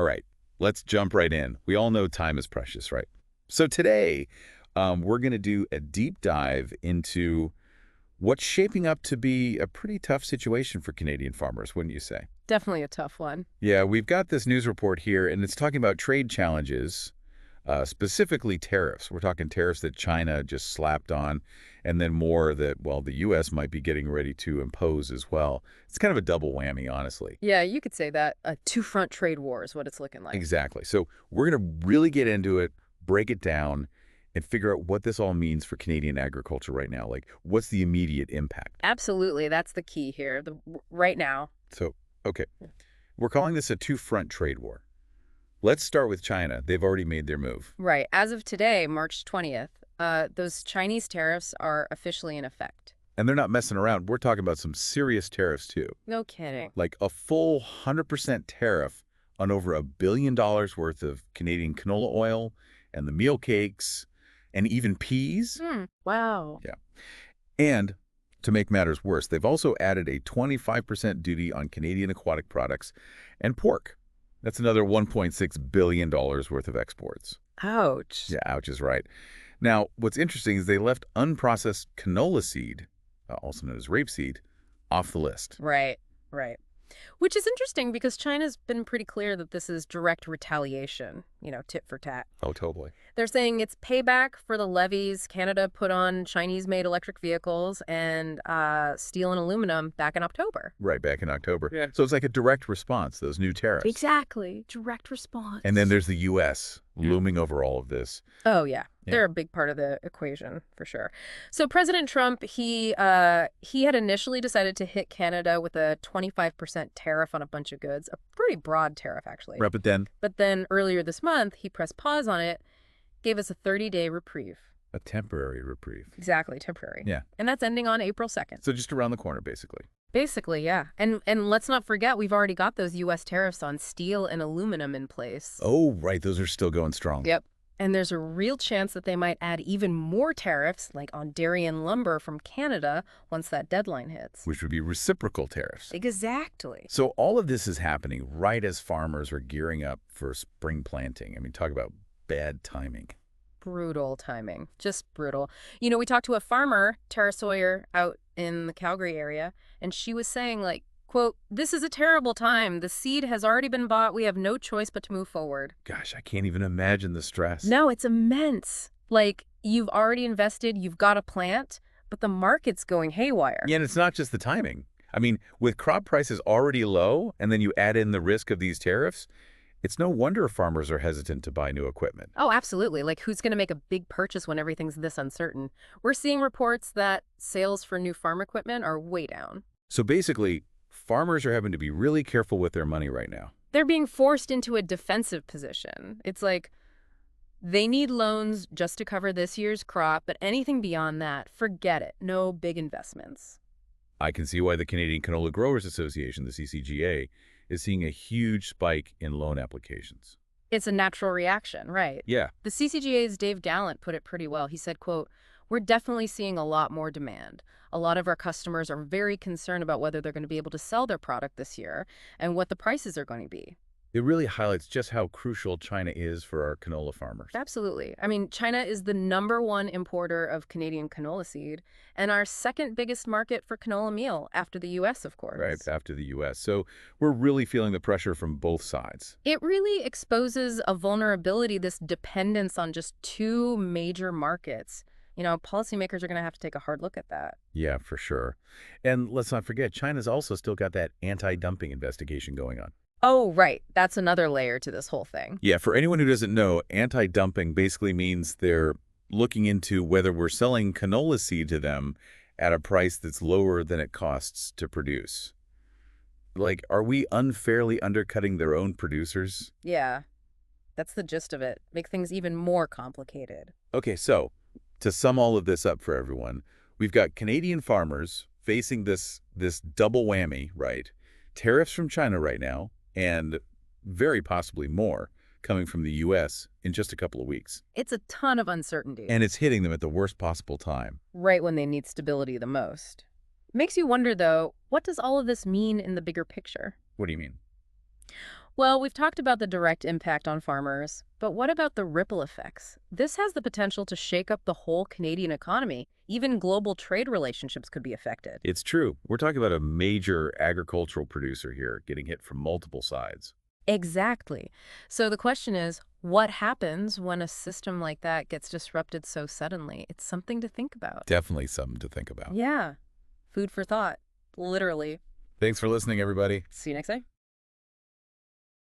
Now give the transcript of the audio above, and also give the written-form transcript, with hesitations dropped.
All right, let's jump right in. We all know time is precious, right? So today, we're going to do a deep dive into what's shaping up to be a pretty tough situation for Canadian farmers, wouldn't you say? Definitely a tough one. Yeah, we've got this news report here, and it's talking about trade challenges, specifically tariffs. We're talking tariffs that China just slapped on, and then more that, well, the U.S. might be getting ready to impose as well. It's kind of a double whammy, honestly. Yeah, you could say that. A two-front trade war is what it's looking like. Exactly. So we're going to really get into it, break it down, and figure out what this all means for Canadian agriculture right now. Like, what's the immediate impact? Absolutely. That's the key here. Right now. So, okay, we're calling this a two-front trade war. Let's start with China. They've already made their move. Right. As of today, March 20th, those Chinese tariffs are officially in effect. And they're not messing around. We're talking about some serious tariffs, too. No kidding. Like a full 100% tariff on over $1 billion worth of Canadian canola oil and the meal cakes and even peas. Wow. Yeah. And to make matters worse, they've also added a 25% duty on Canadian aquatic products and pork. That's another $1.6 billion worth of exports. Ouch. Yeah, ouch is right. Now, what's interesting is they left unprocessed canola seed, also known as rapeseed, off the list. Right. Which is interesting because China's been pretty clear that this is direct retaliation, tit for tat. Oh, totally. They're saying it's payback for the levies Canada put on Chinese-made electric vehicles and steel and aluminum back in October. Right, back in October. Yeah. So it's like a direct response, those new tariffs. Exactly. Direct response. And then there's the U.S. looming over all of this. Oh, yeah. They're a big part of the equation, for sure. So President Trump, he had initially decided to hit Canada with a 25% tariff on a bunch of goods, a pretty broad tariff, actually. Right, But then earlier this month, he pressed pause on it, gave us a 30-day reprieve. a temporary reprieve. Exactly, temporary. Yeah. And that's ending on April 2nd. So just around the corner, basically. Basically, yeah. And let's not forget, we've already got those U.S. tariffs on steel and aluminum in place. Oh, right. Those are still going strong. Yep. And there's a real chance that they might add even more tariffs, like on dairy and lumber from Canada, once that deadline hits. Which would be reciprocal tariffs. Exactly. So all of this is happening right as farmers are gearing up for spring planting. I mean, talk about bad timing. Brutal timing. Just brutal. We talked to a farmer, Tara Sawyer, out in the Calgary area, and she was saying, like, quote, "This is a terrible time. The seed has already been bought. We have no choice but to move forward." Gosh, I can't even imagine the stress. No, it's immense. Like, you've already invested, you've got a plant, but the market's going haywire. Yeah, and it's not just the timing. I mean, with crop prices already low, and then you add in the risk of these tariffs, it's no wonder farmers are hesitant to buy new equipment. Oh, absolutely. Like, who's going to make a big purchase when everything's this uncertain? We're seeing reports that sales for new farm equipment are way down. So basically, farmers are having to be really careful with their money right now. They're being forced into a defensive position. It's like they need loans just to cover this year's crop, but anything beyond that, forget it. No big investments. I can see why the Canadian Canola Growers Association, the CCGA, is seeing a huge spike in loan applications. It's a natural reaction, right? Yeah. The CCGA's Dave Gallant put it pretty well. He said, quote, "We're definitely seeing a lot more demand. A lot of our customers are very concerned about whether they're going to be able to sell their product this year and what the prices are going to be." It really highlights just how crucial China is for our canola farmers. Absolutely. I mean, China is the #1 importer of Canadian canola seed and our second biggest market for canola meal after the U.S., of course. Right, after the U.S. So we're really feeling the pressure from both sides. It really exposes a vulnerability, this dependence on just two major markets. Policymakers are going to have to take a hard look at that. Yeah, for sure. And let's not forget, China's also still got that anti-dumping investigation going on. Oh, right. That's another layer to this whole thing. Yeah, for anyone who doesn't know, anti-dumping basically means they're looking into whether we're selling canola seed to them at a price that's lower than it costs to produce. Like, are we unfairly undercutting their own producers? Yeah, that's the gist of it. Make things even more complicated. Okay, so to sum all of this up for everyone, we've got Canadian farmers facing this double whammy, right? Tariffs from China right now, and very possibly more coming from the U.S. in just a couple of weeks. It's a ton of uncertainty. And it's hitting them at the worst possible time. Right when they need stability the most. Makes you wonder, though, what does all of this mean in the bigger picture? What do you mean? Well, we've talked about the direct impact on farmers, but what about the ripple effects? This has the potential to shake up the whole Canadian economy. Even global trade relationships could be affected. It's true. We're talking about a major agricultural producer here getting hit from multiple sides. Exactly. So the question is, what happens when a system like that gets disrupted so suddenly? It's something to think about. Definitely something to think about. Yeah. Food for thought. Literally. Thanks for listening, everybody. See you next time.